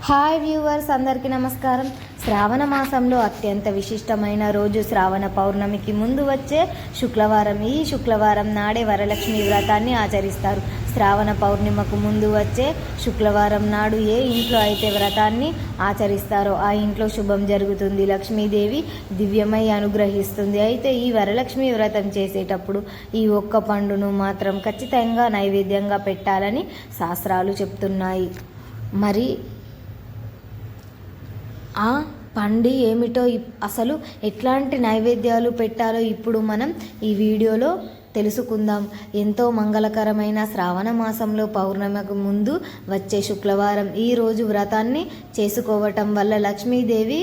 Hi viewers, అందరికీ నమస్కారం. శ్రావణ మాసంలో అత్యంత విశిష్టమైన రోజు శ్రావణ పౌర్ణమికి ముందు వచ్చే శుక్రవారం. ఈ శుక్రవారం నాడే వరలక్ష్మి వ్రతాన్ని ఆచరిస్తారు. శ్రావణ పౌర్ణిమకు ముందు వచ్చే శుక్రవారం నాడు ఏ ఇంట్లో అయితే వ్రతాన్ని ఆచరిస్తారో ఆ ఇంట్లో శుభం జరుగుతుంది, లక్ష్మీదేవి దివ్యమై అనుగ్రహిస్తుంది. అయితే ఈ వరలక్ష్మి వ్రతం చేసేటప్పుడు ఈ ఒక్క పండును మాత్రం ఖచ్చితంగా నైవేద్యంగా పెట్టాలని శాస్త్రాలు చెప్తున్నాయి. మరి ఆ పండు ఏమిటో, అసలు ఎట్లాంటి నైవేద్యాలు పెట్టాలో ఇప్పుడు మనం ఈ వీడియోలో తెలుసుకుందాం. ఎంతో మంగళకరమైన శ్రావణ మాసంలో పౌర్ణమికి ముందు వచ్చే శుక్రవారం ఈ రోజు వ్రతాన్ని చేసుకోవటం వల్ల లక్ష్మీదేవి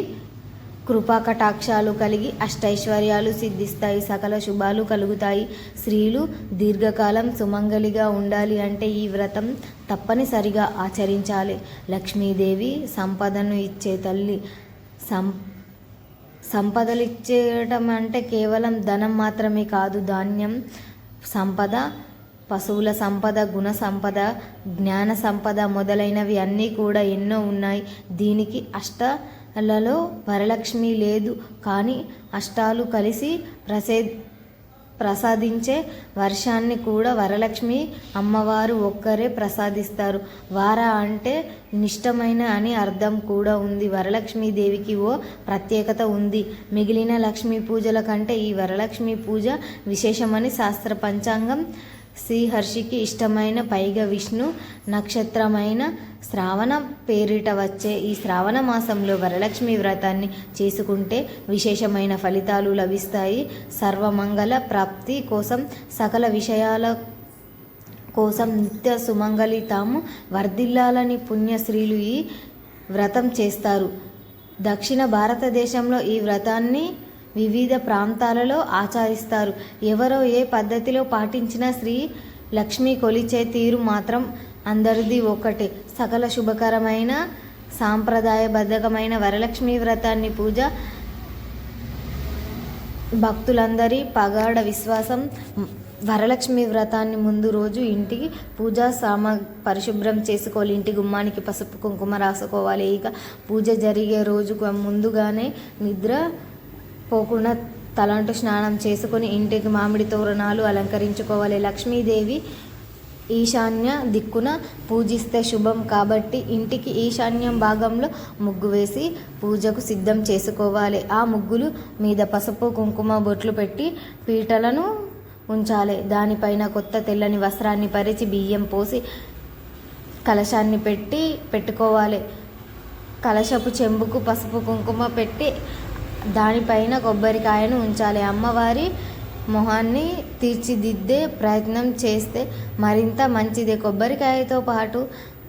కృపాకటాక్షాలు కలిగి అష్టైశ్వర్యాలు సిద్ధిస్తాయి, సకల శుభాలు కలుగుతాయి. స్త్రీలు దీర్ఘకాలం సుమంగలిగా ఉండాలి అంటే ఈ వ్రతం తప్పనిసరిగా ఆచరించాలి. లక్ష్మీదేవి సంపదను ఇచ్చే తల్లి. సంపదలు ఇచ్చేయటం అంటే కేవలం ధనం మాత్రమే కాదు, ధాన్యం సంపద, పశువుల సంపద, గుణ సంపద, జ్ఞాన సంపద మొదలైనవి అన్నీ కూడా ఎన్నో ఉన్నాయి. దీనికి అష్టాలలో వరలక్ష్మి లేదు, కానీ అష్టాలు కలిసి ప్రసాదించే వర్షాన్ని కూడా వరలక్ష్మి అమ్మవారు ఒక్కరే ప్రసాదిస్తారు. వార అంటే నిష్టమైన అని అర్థం కూడా ఉంది. వరలక్ష్మీదేవికి ఓ ప్రత్యేకత ఉంది. మిగిలిన లక్ష్మీ పూజల కంటే ఈ వరలక్ష్మి పూజ విశేషమని శాస్త్ర పంచాంగం. శ్రీహర్షికి ఇష్టమైన, పైగా విష్ణు నక్షత్రమైన శ్రావణ పేరిట వచ్చే ఈ శ్రావణ మాసంలో వరలక్ష్మి వ్రతాన్ని చేసుకుంటే విశేషమైన ఫలితాలు లభిస్తాయి. సర్వమంగళ ప్రాప్తి కోసం, సకల విషయాల కోసం, నిత్య సుమంగళి తాము వర్ధిల్లాలని పుణ్యశ్రీలు ఈ వ్రతం చేస్తారు. దక్షిణ భారతదేశంలో ఈ వ్రతాన్ని వివిధ ప్రాంతాలలో ఆచరిస్తారు. ఎవరో ఏ పద్ధతిలో పాటించిన శ్రీ లక్ష్మి కొలిచే తీరు మాత్రం అందరిది ఒకటే. సకల శుభకరమైన సాంప్రదాయబద్ధమైన వరలక్ష్మి వ్రతాన్ని పూజ భక్తులందరి పగాఢ విశ్వాసం. వరలక్ష్మి వ్రతాన్ని ముందు రోజు ఇంటికి పూజా పరిశుభ్రం చేసుకోవాలి. ఇంటి గుమ్మానికి పసుపు కుంకుమ రాసుకోవాలి. ఇక పూజ జరిగే రోజుకు ముందుగానే నిద్ర పోకుండా తలంటు స్నానం చేసుకొని ఇంటికి మామిడి తోరణాలు అలంకరించుకోవాలి. లక్ష్మీదేవి ఈశాన్య దిక్కున పూజిస్తే శుభం కాబట్టి ఇంటికి ఈశాన్యం భాగంలో ముగ్గు వేసి పూజకు సిద్ధం చేసుకోవాలి. ఆ ముగ్గులు మీద పసుపు కుంకుమ బొట్లు పెట్టి పీటలను ఉంచాలి. దానిపైన కొత్త తెల్లని వస్త్రాన్ని పరిచి బియ్యం పోసి కలశాన్ని పెట్టుకోవాలి. కలశపు చెంబుకు పసుపు కుంకుమ పెట్టి దానిపైన కొబ్బరికాయను ఉంచాలి. అమ్మవారి మొహాన్ని తీర్చిదిద్దే ప్రయత్నం చేస్తే మరింత మంచిదే. కొబ్బరికాయతో పాటు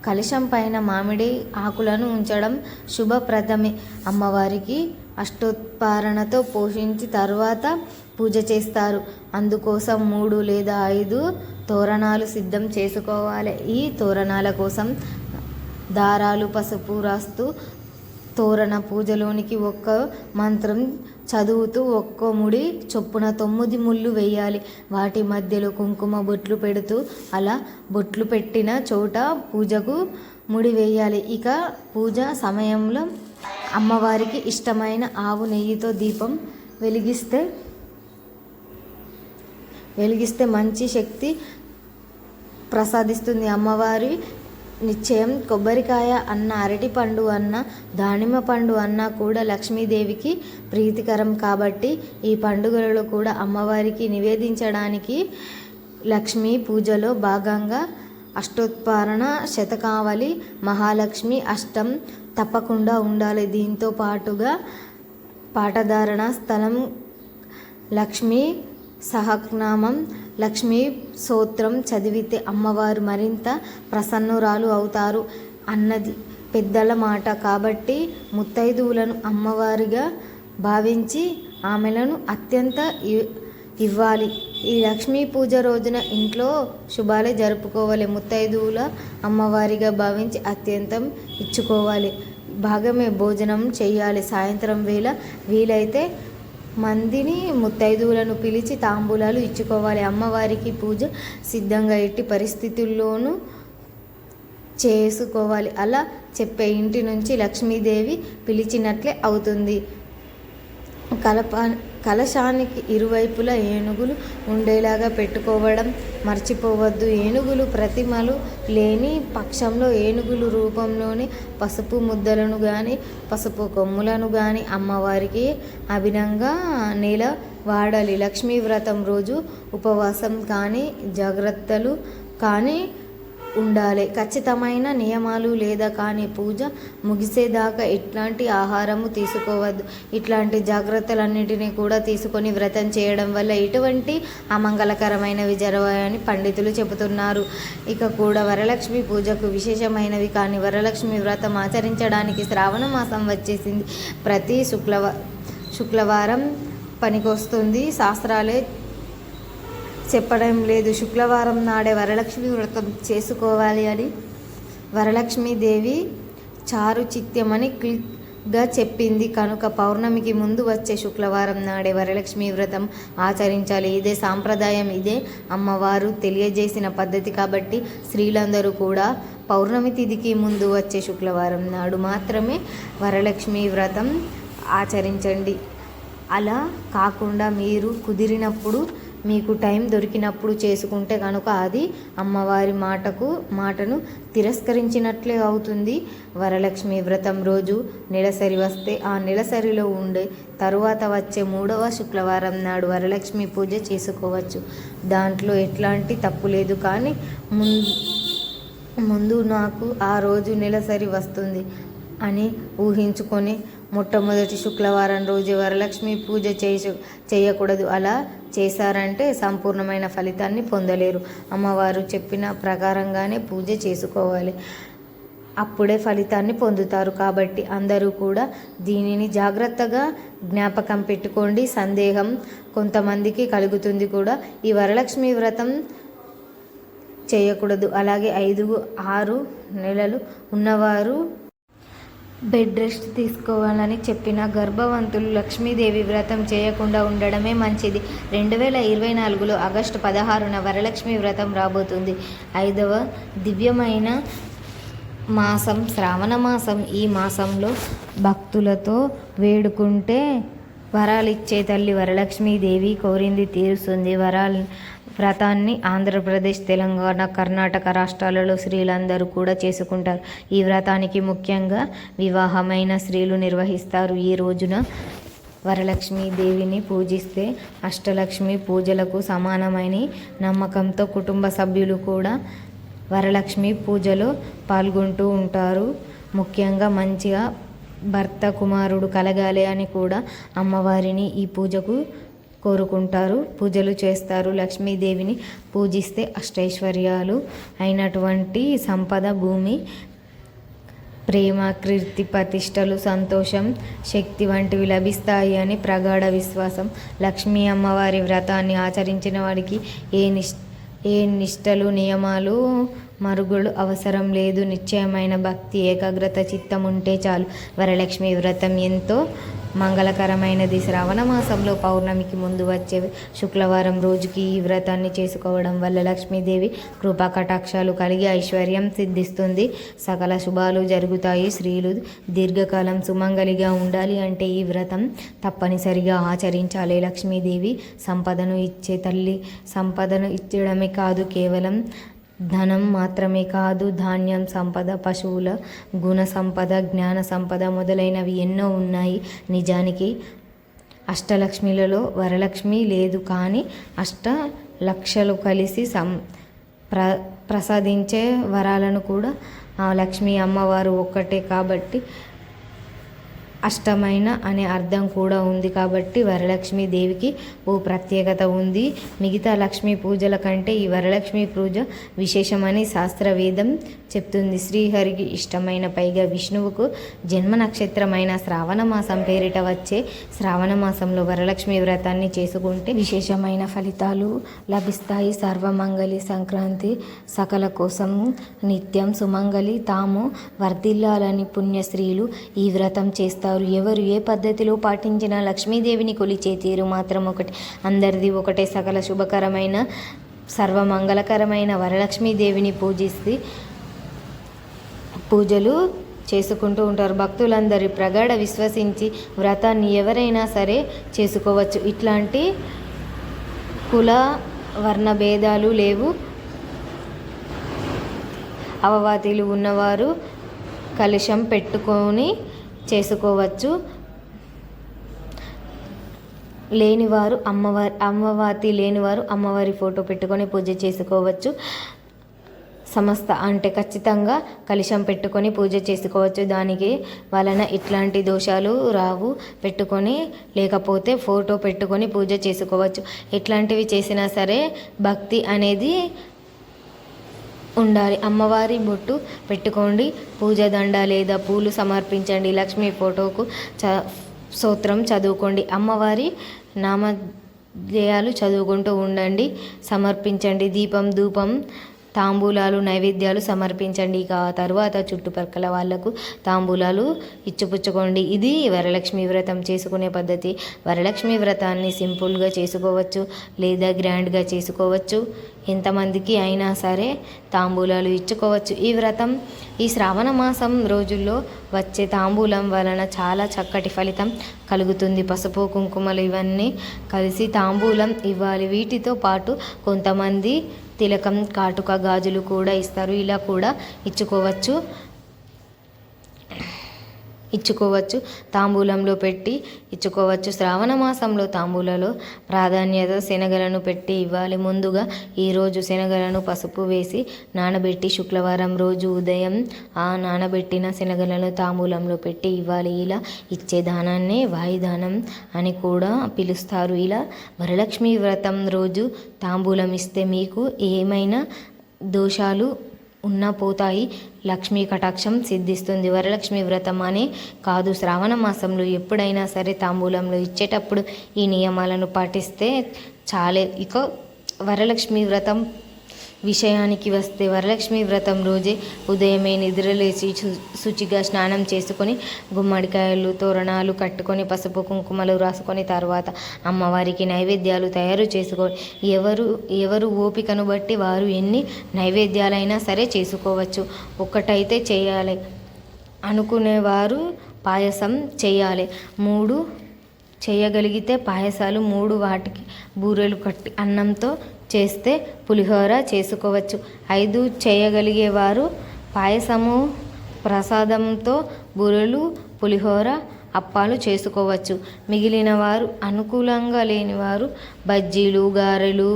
కలశం పైన మామిడి ఆకులను ఉంచడం శుభప్రదమే. అమ్మవారికి అష్టోత్పారణతో పోషించి తర్వాత పూజ చేస్తారు. అందుకోసం 3 లేదా 5 తోరణాలు సిద్ధం చేసుకోవాలి. ఈ తోరణాల కోసం దారాలు పసుపు రాస్తూ తోరణ పూజలోనికి ఒక్క మంత్రం చదువుతూ ఒక్కో ముడి చొప్పున 9 ముళ్ళు వేయాలి. వాటి మధ్యలో కుంకుమ బొట్లు పెడుతూ అలా బొట్లు పెట్టిన చోట పూజకు ముడి వేయాలి. ఇక పూజ సమయంలో అమ్మవారికి ఇష్టమైన ఆవు నెయ్యితో దీపం వెలిగిస్తే మంచి శక్తి ప్రసాదిస్తుంది. అమ్మవారి నిశ్చయం. కొబ్బరికాయ అన్న, అరటిపండు అన్న, దానిమ్మ పండు అన్నా కూడా లక్ష్మీదేవికి ప్రీతికరం కాబట్టి ఈ పండుగలలో కూడా అమ్మవారికి నివేదించడానికి లక్ష్మీ పూజలో భాగంగా అష్టోత్పారణ శతకావళి మహాలక్ష్మి అష్టం తప్పకుండా ఉండాలి. దీంతో పాటుగా పాఠధారణ స్థలం లక్ష్మీ సహస్రనామం, లక్ష్మీ స్తోత్రం చదివితే అమ్మవారు మరింత ప్రసన్నురాలు అవుతారు అన్నది పెద్దల మాట. కాబట్టి ముత్తైదువులను అమ్మవారిగా భావించి ఆమెలను అత్యంత ఇవ్వాలి. ఈ లక్ష్మీ పూజ రోజున ఇంట్లో శుభాలే జరుపుకోవాలి. ముత్తైదువుల అమ్మవారిగా భావించి అత్యంతం ఇచ్చుకోవాలి. భాగమే భోజనం చేయాలి. సాయంత్రం వేళ వీలైతే మందిని ముత్తైదువులను పిలిచి తాంబూలాలు ఇచ్చుకోవాలి. అమ్మవారికి పూజ సిద్ధంగా ఎట్టి పరిస్థితుల్లోనూ చేసుకోవాలి. అలా చెప్పే ఇంటి నుంచి లక్ష్మీదేవి పిలిచినట్లే అవుతుంది. కలశానికి ఇరువైపులా ఏనుగులు ఉండేలాగా పెట్టుకోవడం మర్చిపోవద్దు. ఏనుగులు ప్రతిమలు లేని పక్షంలో ఏనుగులు రూపంలోని పసుపు ముద్దలను కానీ పసుపు కొమ్ములను కానీ అమ్మవారికి అభినంగా నేల వాడాలి. లక్ష్మీ వ్రతం రోజు ఉపవాసం కానీ జాగ్రత్తలు కానీ ఉండాలి. ఖచ్చితమైన నియమాలు లేదా కానీ పూజ ముగిసేదాకా ఎట్లాంటి ఆహారము తీసుకోవద్దు. ఇట్లాంటి జాగ్రత్తలన్నిటినీ కూడా తీసుకొని వ్రతం చేయడం వల్ల ఎటువంటి అమంగళకరమైనవి జరగవని పండితులు చెబుతున్నారు. ఇక కూడా వరలక్ష్మి పూజకు విశేషమైనవి కానీ వరలక్ష్మి వ్రతం ఆచరించడానికి శ్రావణ మాసం వచ్చేసింది. ప్రతి శుక్రవారం పనికొస్తుంది. శాస్త్రాలే చెప్పడం లేదు. శుక్రవారం నాడే వరలక్ష్మి వ్రతం చేసుకోవాలి అని వరలక్ష్మీదేవి చారుచిత్యమని క్లిక్గా చెప్పింది. కనుక పౌర్ణమికి ముందు వచ్చే శుక్రవారం నాడే వరలక్ష్మి వ్రతం ఆచరించాలి. ఇదే సాంప్రదాయం, ఇదే అమ్మవారు తెలియజేసిన పద్ధతి. కాబట్టి స్త్రీలందరూ కూడా పౌర్ణమి తిథికి ముందు వచ్చే శుక్రవారం నాడు మాత్రమే వరలక్ష్మి వ్రతం ఆచరించండి. అలా కాకుండా మీరు కుదిరినప్పుడు మీకు టైం దొరికినప్పుడు చేసుకుంటే కనుక అది అమ్మవారి మాటను తిరస్కరించినట్లే అవుతుంది. వరలక్ష్మి వ్రతం రోజు నెలసరి వస్తే ఆ నెలసరిలో ఉండే తరువాత వచ్చే 3వ శుక్రవారం నాడు వరలక్ష్మి పూజ చేసుకోవచ్చు. దాంట్లో ఎట్లాంటి తప్పు లేదు. కానీ ముందు నాకు ఆ రోజు నెలసరి వస్తుంది అని ఊహించుకొని మొట్టమొదటి శుక్రవారం రోజు వరలక్ష్మి పూజ చేయకూడదు. అలా చేశారంటే సంపూర్ణమైన ఫలితాన్ని పొందలేరు. అమ్మవారు చెప్పిన ప్రకారంగానే పూజ చేసుకోవాలి. అప్పుడే ఫలితాన్ని పొందుతారు. కాబట్టి అందరూ కూడా దీనిని జాగ్రత్తగా జ్ఞాపకం పెట్టుకోండి. సందేహం కొంతమందికి కలుగుతుంది కూడా. ఈ వరలక్ష్మి వ్రతం చేయకూడదు. అలాగే 5-6 నెలలు ఉన్నవారు బెడ్ రెస్ట్ తీసుకోవాలని చెప్పిన గర్భవంతులు లక్ష్మీదేవి వ్రతం చేయకుండా ఉండడమే మంచిది. 2024లో ఆగస్టు 16న వరలక్ష్మి వ్రతం రాబోతుంది. 5వ దివ్యమైన మాసం శ్రావణ మాసం. ఈ మాసంలో భక్తులతో వేడుకుంటే వరాలిచ్చే తల్లి వరలక్ష్మీదేవి కోరింది తీరుస్తుంది. వ్రతాన్ని ఆంధ్రప్రదేశ్, తెలంగాణ, కర్ణాటక రాష్ట్రాలలో స్త్రీలందరూ కూడా చేసుకుంటారు. ఈ వ్రతానికి ముఖ్యంగా వివాహమైన స్త్రీలు నిర్వహిస్తారు. ఈ రోజున వరలక్ష్మీ దేవిని పూజిస్తే అష్టలక్ష్మి పూజలకు సమానమైన నమ్మకంతో కుటుంబ సభ్యులు కూడా వరలక్ష్మి పూజలో పాల్గొంటూ ఉంటారు. ముఖ్యంగా మంచిగా భర్త కుమారుడు కలగాలి అని కూడా అమ్మవారిని ఈ పూజకు కోరుకుంటారు, పూజలు చేస్తారు. లక్ష్మీదేవిని పూజిస్తే అష్టైశ్వర్యాలు అయినటువంటి సంపద, భూమి, ప్రేమ, కీర్తి, ప్రతిష్టలు, సంతోషం, శక్తి వంటివి లభిస్తాయి అని ప్రగాఢ విశ్వాసం. లక్ష్మీ అమ్మవారి వ్రతాన్ని ఆచరించిన వాడికి ఏ నిష్టలు, నియమాలు, మరుగులు అవసరం లేదు. నిశ్చయమైన భక్తి, ఏకాగ్రత చిత్తం ఉంటే చాలు. వరలక్ష్మి వ్రతం ఎంతో మంగళకరమైనది. శ్రావణ మాసంలో పౌర్ణమికి ముందు వచ్చే శుక్రవారం రోజుకి ఈ వ్రతాన్ని చేసుకోవడం వల్ల లక్ష్మీదేవి కృపా కటాక్షాలు కలిగి ఐశ్వర్యం సిద్ధిస్తుంది, సకల శుభాలు జరుగుతాయి. స్త్రీలు దీర్ఘకాలం సుమంగలిగా ఉండాలి అంటే ఈ వ్రతం తప్పనిసరిగా ఆచరించాలి. లక్ష్మీదేవి సంపదను ఇచ్చే తల్లి. సంపదను ఇచ్చడమే కాదు, కేవలం ధనం మాత్రమే కాదు, ధాన్యం సంపద, పశువుల గుణ సంపద, జ్ఞాన సంపద మొదలైనవి ఎన్నో ఉన్నాయి. నిజానికి అష్టలక్ష్మిలలో వరలక్ష్మి లేదు, కానీ అష్టలక్షలు కలిసి ప్రసాదించే వరాలను కూడా ఆ లక్ష్మీ అమ్మవారు ఒక్కటే కాబట్టి అష్టమైన అనే అర్థం కూడా ఉంది. కాబట్టి వరలక్ష్మీ దేవికి ఓ ప్రత్యేకత ఉంది. మిగతా లక్ష్మీ పూజల కంటే ఈ వరలక్ష్మి పూజ విశేషమని శాస్త్రవేదం చెప్తుంది. శ్రీహరికి ఇష్టమైన, పైగా విష్ణువుకు జన్మ నక్షత్రమైన శ్రావణ మాసం పేరిట వచ్చే శ్రావణ మాసంలో వరలక్ష్మి వ్రతాన్ని చేసుకుంటే విశేషమైన ఫలితాలు లభిస్తాయి. సర్వమంగళి సంక్రాంతి సకల కోసం నిత్యం సుమంగళి తాము వర్ధిల్లాలని పుణ్యశ్రీలు ఈ వ్రతం చేస్తారు. ఎవరు ఏ పద్ధతిలో పాటించినా లక్ష్మీదేవిని కొలిచే తీరు మాత్రం ఒకటి. అందరిది ఒకటే. సకల శుభకరమైన సర్వమంగళకరమైన వరలక్ష్మీదేవిని పూజిస్తే పూజలు చేసుకుంటూ ఉంటారు. భక్తులందరి ప్రగాఢ విశ్వసించి వ్రతాన్ని ఎవరైనా సరే చేసుకోవచ్చు. ఇట్లాంటి కుల వర్ణ భేదాలు లేవు. అవవాతీలు ఉన్నవారు కలశం పెట్టుకొని చేసుకోవచ్చు. లేనివారు అమ్మవాతి లేనివారు అమ్మవారి ఫోటో పెట్టుకొని పూజ చేసుకోవచ్చు. అంటే ఖచ్చితంగా కలశం పెట్టుకొని పూజ చేసుకోవచ్చు. దానికి వలన ఇట్లాంటి దోషాలు రావు. పెట్టుకొని లేకపోతే ఫోటో పెట్టుకొని పూజ చేసుకోవచ్చు. ఎట్లాంటివి చేసినా సరే భక్తి అనేది ఉండాలి. అమ్మవారి బొట్టు పెట్టుకోండి, పూజ దండ లేదా పూలు సమర్పించండి, లక్ష్మీ ఫోటోకు స్తోత్రం చదువుకోండి, అమ్మవారి నామధేయాలు చదువుకుంటూ ఉండండి, సమర్పించండి. దీపం ధూపం తాంబూలాలు నైవేద్యాలు సమర్పించండి. ఇక ఆ తర్వాత చుట్టుపక్కల వాళ్లకు తాంబూలాలు ఇచ్చిపుచ్చుకోండి. ఇది వరలక్ష్మి వ్రతం చేసుకునే పద్ధతి. వరలక్ష్మి వ్రతాన్ని సింపుల్గా చేసుకోవచ్చు లేదా గ్రాండ్గా చేసుకోవచ్చు. ఎంతమందికి అయినా సరే తాంబూలాలు ఇచ్చుకోవచ్చు. ఈ వ్రతం ఈ శ్రావణ మాసం రోజుల్లో వచ్చే తాంబూలం వలన చాలా చక్కటి ఫలితం కలుగుతుంది. పసుపు కుంకుమలు ఇవన్నీ కలిసి తాంబూలం ఇవ్వాలి. వీటితో పాటు కొంతమంది తిలకం కాటుక గాజులు కూడా ఇస్తారు. ఇలా కూడా ఇచ్చుకోవచ్చు. తాంబూలంలో పెట్టి ఇచ్చుకోవచ్చు. శ్రావణ మాసంలో తాంబూలలో ప్రాధాన్యత శనగలను పెట్టి ఇవ్వాలి. ముందుగా ఈరోజు శనగలను పసుపు వేసి నానబెట్టి శుక్రవారం రోజు ఉదయం ఆ నానబెట్టిన శనగలను తాంబూలంలో పెట్టి ఇవ్వాలి. ఇలా ఇచ్చే దానాన్ని వాయిదానం అని కూడా పిలుస్తారు. ఇలా వరలక్ష్మి వ్రతం రోజు తాంబూలం ఇస్తే మీకు ఏమైనా దోషాలు ఉన్నా పోతాయి, లక్ష్మీ కటాక్షం సిద్ధిస్తుంది. వరలక్ష్మి వ్రతం అనే కాదు, శ్రావణ మాసంలో ఎప్పుడైనా సరే తాంబూలంలో ఇచ్చేటప్పుడు ఈ నియమాలను పాటిస్తే చాలే. ఇక వరలక్ష్మి వ్రతం విషయానికి వస్తే వరలక్ష్మి వ్రతం రోజే ఉదయమే నిద్రలేచి శుచిగా స్నానం చేసుకొని గుమ్మడికాయలు తోరణాలు కట్టుకొని పసుపు కుంకుమలు రాసుకొని తర్వాత అమ్మవారికి నైవేద్యాలు తయారు చేసుకొని ఎవరు ఓపికను బట్టి వారు ఎన్ని నైవేద్యాలైనా సరే చేసుకోవచ్చు. ఒక్కటైతే చేయాలి అనుకునేవారు పాయసం చేయాలి. 3 చేయగలిగితే పాయసాలు 3 వాటికి బూరెలు కట్టి అన్నంతో చేస్తే పులిహోర చేసుకోవచ్చు. 5 చేయగలిగేవారు పాయసము ప్రసాదంతో బూరెలు పులిహోర అప్పాలు చేసుకోవచ్చు. మిగిలిన వారు అనుకూలంగా లేనివారు బజ్జీలు గారెలు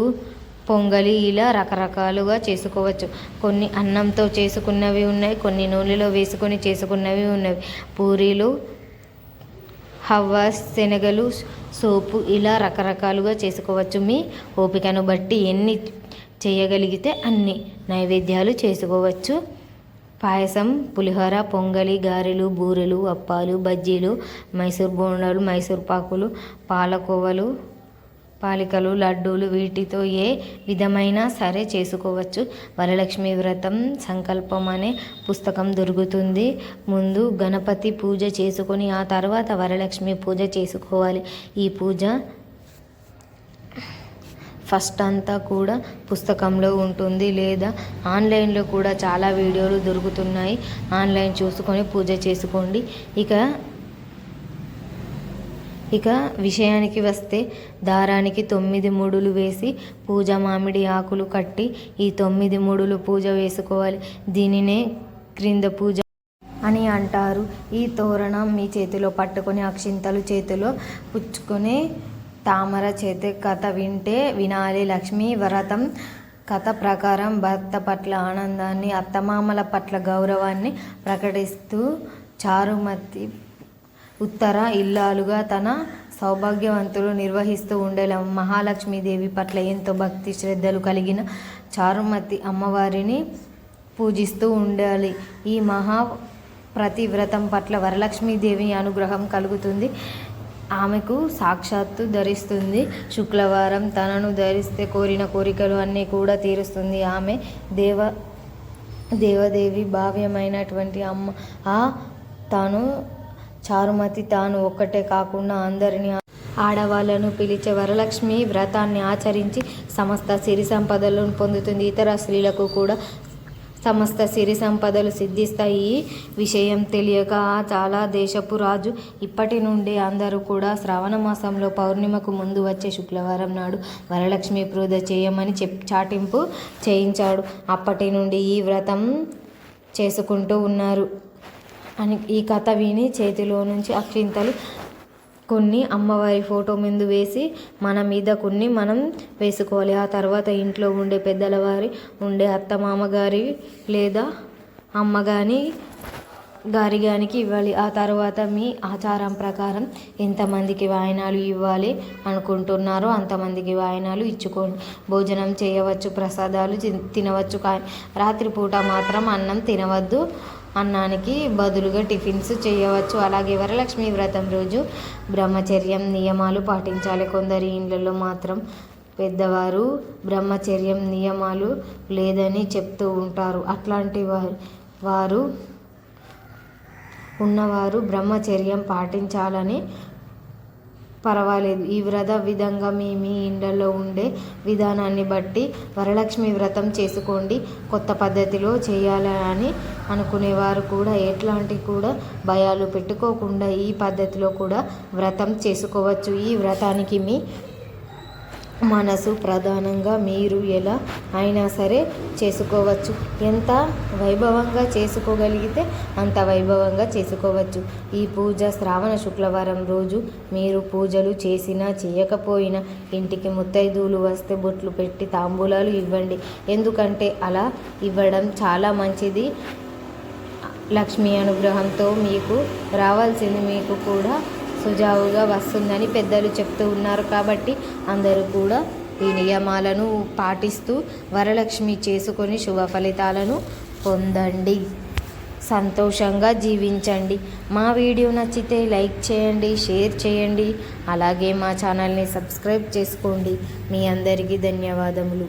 పొంగలి ఇలా రకరకాలుగా చేసుకోవచ్చు. కొన్ని అన్నంతో చేసుకున్నవి ఉన్నాయి, కొన్ని నూనెలో వేసుకొని చేసుకున్నవి ఉన్నవి. పూరీలు హవ్వ శనగలు సోపు ఇలా రకరకాలుగా చేసుకోవచ్చు. మీ ఓపికను బట్టి ఎన్ని చేయగలిగితే అన్ని నైవేద్యాలు చేసుకోవచ్చు. పాయసం పులిహోర పొంగలి గారెలు బూరెలు అప్పాలు బజ్జీలు మైసూర్ బోండాలు మైసూర్ పాకులు పాలకోవలు పాలికలు లడ్డూలు వీటితో ఏ విధమైనా సరే చేసుకోవచ్చు. వరలక్ష్మి వ్రతం సంకల్పం అనే పుస్తకం దొరుకుతుంది. ముందు గణపతి పూజ చేసుకొని ఆ తర్వాత వరలక్ష్మి పూజ చేసుకోవాలి. ఈ పూజ ఫస్ట్ అంతా కూడా పుస్తకంలో ఉంటుంది లేదా ఆన్లైన్లో కూడా చాలా వీడియోలు దొరుకుతున్నాయి. ఆన్లైన్ చూసుకొని పూజ చేసుకోండి. ఇక విషయానికి వస్తే దారానికి 9 ముడులు వేసి పూజ మామిడి ఆకులు కట్టి ఈ 9 ముడులు పూజ వేసుకోవాలి. దీనినే క్రింద పూజ అని అంటారు. ఈ తోరణం మీ చేతిలో పట్టుకొని అక్షింతలు చేతిలో పుచ్చుకొని తామర చేతి కథ వినాలి. లక్ష్మీ వ్రతం కథ ప్రకారం భర్త పట్ల ఆనందాన్ని అత్తమామల పట్ల గౌరవాన్ని ప్రకటిస్తూ చారుమతి ఉత్తర ఇల్లాలుగా తన సౌభాగ్యవంతులు నిర్వహిస్తూ ఉండే మహాలక్ష్మీదేవి పట్ల ఎంతో భక్తి శ్రద్ధలు కలిగిన చారుమతి అమ్మవారిని పూజిస్తూ ఉండాలి. ఈ ప్రతివ్రతం పట్ల వరలక్ష్మీదేవి అనుగ్రహం కలుగుతుంది. ఆమెకు సాక్షాత్తు ధరిస్తుంది. శుక్రవారం తనను ధరిస్తే కోరిన కోరికలు అన్నీ కూడా తీరుస్తుంది. ఆమె దేవదేవి భావ్యమైనటువంటి అమ్మ. చారుమతి తాను ఒక్కటే కాకుండా అందరినీ ఆడవాళ్లను పిలిచే వరలక్ష్మి వ్రతాన్ని ఆచరించి సమస్త సిరి సంపదలను పొందుతుంది. ఇతర స్త్రీలకు కూడా సమస్త సిరి సంపదలు సిద్ధిస్తాయి. ఈ విషయం తెలియక చాలా దేశపు రాజు ఇప్పటి నుండి అందరూ కూడా శ్రావణ మాసంలో పౌర్ణిమకు ముందు వచ్చే శుక్రవారం నాడు వరలక్ష్మి పూజ చేయమని చాటింపు చేయించాడు. అప్పటి నుండి ఈ వ్రతం చేసుకుంటూ ఉన్నారు అని ఈ కథ విని చేతిలో నుంచి అక్షింతలు కొన్ని అమ్మవారి ఫోటో ముందు వేసి మన మీద కొన్ని మనం వేసుకోవాలి. ఆ తర్వాత ఇంట్లో ఉండే పెద్దల వారి ఉండే అత్తమామగారి లేదా అమ్మగాని గారికి ఇవ్వాలి. ఆ తర్వాత మీ ఆచారం ప్రకారం ఎంతమందికి వాయినాలు ఇవ్వాలి అనుకుంటున్నారో అంతమందికి వాయినాలు ఇచ్చుకోండి. భోజనం చేయవచ్చు, ప్రసాదాలు తినవచ్చు, కానీ రాత్రిపూట మాత్రం అన్నం తినవద్దు. అన్నానికి బదులుగా టిఫిన్స్ చేయవచ్చు. అలాగే వరలక్ష్మి వ్రతం రోజు బ్రహ్మచర్యం నియమాలు పాటించాలి. కొందరి ఇళ్ళల్లో మాత్రం పెద్దవారు బ్రహ్మచర్యం నియమాలు లేదని చెప్తూ ఉంటారు. అట్లాంటి వారు ఉన్నవారు బ్రహ్మచర్యం పాటించాలని పర్వాలేదు. ఈ వ్రత విధంగా మీ ఇండ్లలో ఉండే విధానాన్ని బట్టి వరలక్ష్మి వ్రతం చేసుకోండి. కొత్త పద్ధతిలో చేయాలని అనుకునేవారు కూడా ఎట్లాంటి కూడా భయాలు పెట్టుకోకుండా ఈ పద్ధతిలో కూడా వ్రతం చేసుకోవచ్చు. ఈ వ్రతానికి మీ మనసు ప్రధానంగా మీరు ఎలా అయినా సరే చేసుకోవచ్చు. ఎంత వైభవంగా చేసుకోగలిగితే అంత వైభవంగా చేసుకోవచ్చు. ఈ పూజ శ్రావణ శుక్రవారం రోజు మీరు పూజలు చేసినా చేయకపోయినా ఇంటికి ముత్తైదువులు వస్తే బొట్లు పెట్టి తాంబూలాలు ఇవ్వండి. ఎందుకంటే అలా ఇవ్వడం చాలా మంచిది. లక్ష్మీ అనుగ్రహంతో మీకు రావాల్సింది మీకు కూడా సుజావుగా వస్తుందని పెద్దలు చెప్తూ ఉన్నారు. కాబట్టి అందరూ కూడా ఈ నియమాలను పాటిస్తూ వరలక్ష్మి చేసుకొని శుభ ఫలితాలను పొందండి. సంతోషంగా జీవించండి. మా వీడియో నచ్చితే లైక్ చేయండి, షేర్ చేయండి. అలాగే మా ఛానల్ని సబ్స్క్రైబ్ చేసుకోండి. మీ అందరికీ ధన్యవాదములు.